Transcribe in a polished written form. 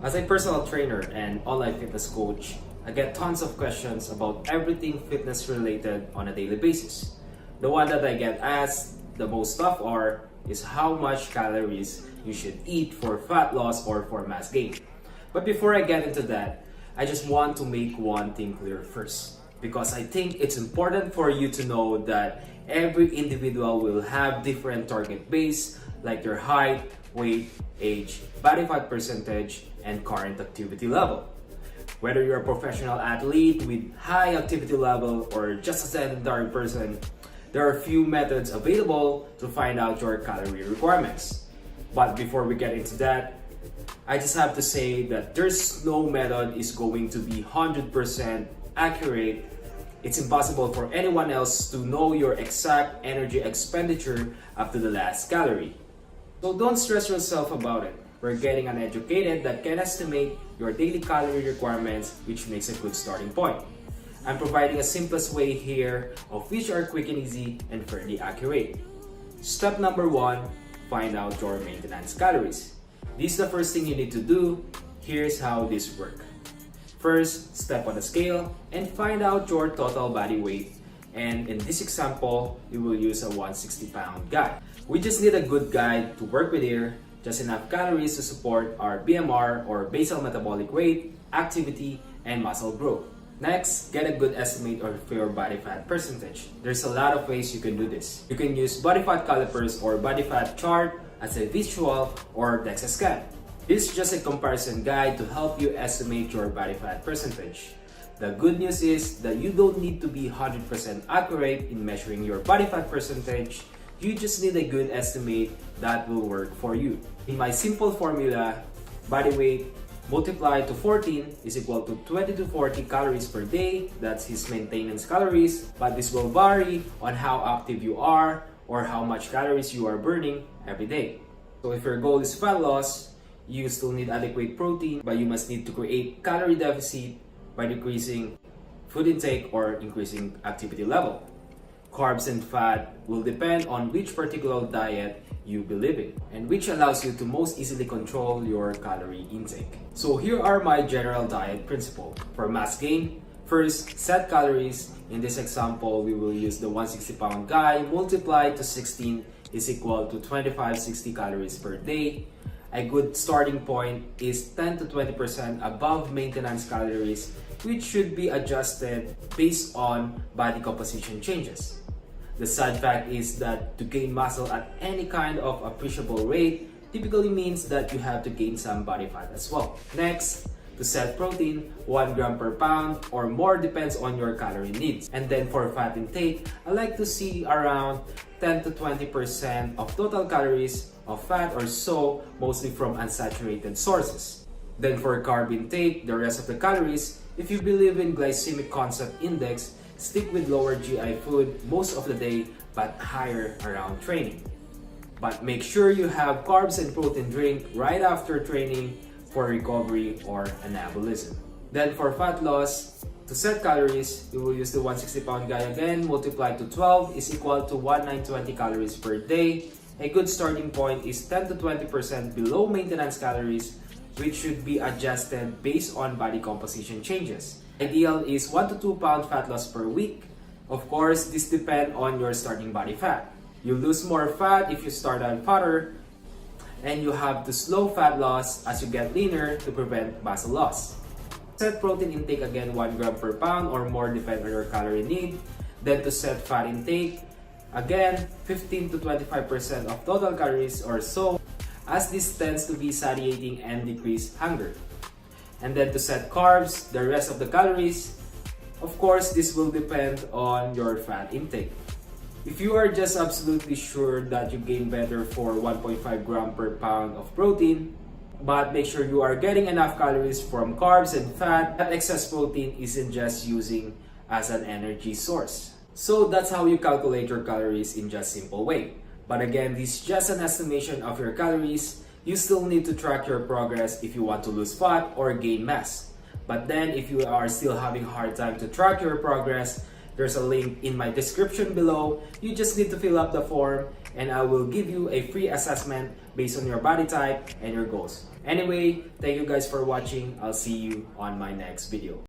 As a personal trainer and online fitness coach, I get tons of questions about everything fitness related on a daily basis. The one that I get asked the most of is how much calories you should eat for fat loss or for mass gain. But before I get into that, I just want to make one thing clear first, because I think it's important for you to know that every individual will have different target base, like your height, weight, age, body fat percentage, and current activity level. Whether you're a professional athlete with high activity level or just a sedentary person, there are a few methods available to find out your calorie requirements. But before we get into that, I just have to say that there's no method is going to be 100% accurate. It's impossible for anyone else to know your exact energy expenditure up to the last calorie. So don't stress yourself about it. We're getting an educated that can estimate your daily calorie requirements, which makes a good starting point. I'm providing a simplest way here, of which are quick and easy and fairly accurate. Step number 1, find out your maintenance calories. This is the first thing you need to do. Here's how this works. First, step on the scale and find out your total body weight. And in this example, we will use a 160-pound guy. We just need a good guide to work with here, just enough calories to support our BMR or basal metabolic rate, activity, and muscle growth. Next, get a good estimate of your body fat percentage. There's a lot of ways you can do this. You can use body fat calipers or body fat chart as a visual or DEXA scan. This is just a comparison guide to help you estimate your body fat percentage. The good news is that you don't need to be 100% accurate in measuring your body fat percentage. You just need a good estimate that will work for you. In my simple formula, body weight multiplied to 14 is equal to 20 to 40 calories per day. That's his maintenance calories, but this will vary on how active you are or how much calories you are burning every day. So if your goal is fat loss, you still need adequate protein, but you must need to create calorie deficit by decreasing food intake or increasing activity level. Carbs and fat will depend on which particular diet you believe in, and which allows you to most easily control your calorie intake. So here are my general diet principle. For mass gain, first, set calories. In this example, we will use the 160-pound guy multiplied to 16 is equal to 2560 calories per day. A good starting point is 10 to 20% above maintenance calories, which should be adjusted based on body composition changes. The sad fact is that to gain muscle at any kind of appreciable rate typically means that you have to gain some body fat as well. Next, to set protein, 1 gram per pound or more depends on your calorie needs. And then for fat intake, I like to see around 10 to 20% of total calories of fat or so, mostly from unsaturated sources. Then for carb intake, the rest of the calories, if you believe in glycemic concept index, stick with lower GI food most of the day but higher around training. But make sure you have carbs and protein drink right after training for recovery or anabolism. Then for fat loss, to set calories, we will use the 160-pound guy again multiplied to 12 is equal to 1920 calories per day. A good starting point is 10 to 20% below maintenance calories, which should be adjusted based on body composition changes. Ideal is 1 to 2 pound fat loss per week. Of course, this depends on your starting body fat. You lose more fat if you start out fatter, and you have to slow fat loss as you get leaner to prevent muscle loss. Set protein intake again 1 gram per pound or more depending on your calorie need. Then to set fat intake, again 15 to 25% of total calories or so, as this tends to be satiating and decrease hunger. And then to set carbs, the rest of the calories. Of course, this will depend on your fat intake. If you are just absolutely sure that you gain better for 1.5 gram per pound of protein, but make sure you are getting enough calories from carbs and fat, that excess protein isn't just using as an energy source. So that's how you calculate your calories in just simple way. But again, this is just an estimation of your calories. You still need to track your progress if you want to lose fat or gain mass. But then if you are still having a hard time to track your progress, there's a link in my description below. You just need to fill up the form and I will give you a free assessment based on your body type and your goals. Anyway, thank you guys for watching. I'll see you on my next video.